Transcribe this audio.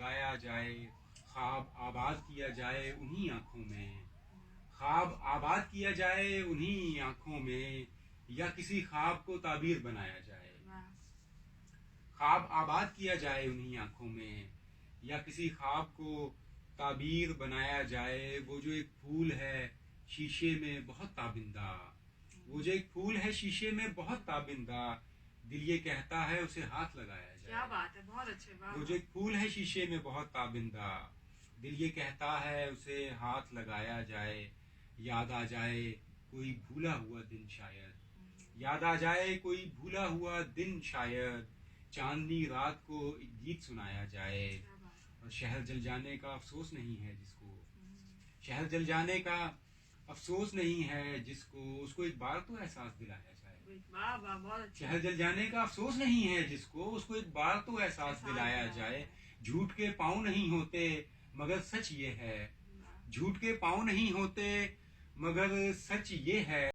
जगाया जाए, ख्वाब आबाद किया जाए उन्हीं आँखों में, ख्वाब आबाद किया जाए उन्हीं आँखों में, या किसी ख्वाब को ताबीर बनाया जाए, ख्वाब आबाद किया जाए उन्हीं आँखों में, या किसी ख्वाब को ताबीर बनाया जाए। वो जो एक फूल है शीशे में बहुत ताबिंदा, वो जो एक फूल है शीशे में बहुत ताबिंदा, दिल ये कहता है उसे हाथ लगाया जाए। क्या बात है, बहुत अच्छे। वो जो एक फूल है शीशे में बहुत ताबिंदा, दिल ये कहता है उसे हाथ लगाया जाए। याद आ जाए कोई भूला हुआ दिन शायद, याद आ जाए कोई भूला हुआ दिन शायद, चांदनी रात को एक गीत सुनाया जाए। और शहर जल जाने का अफसोस नहीं है जिसको, शहर जल जाने का अफसोस नहीं है जिसको, उसको एक बार तो एहसास दिलाया जाए। वाह वाह, बहुत अच्छा। शहर जल जाने का अफसोस नहीं है जिसको, उसको एक बार तो एहसास दिलाया जाए। झूठ के पाँव नहीं होते मगर सच ये है, झूठ के पाँव नहीं होते मगर सच ये है।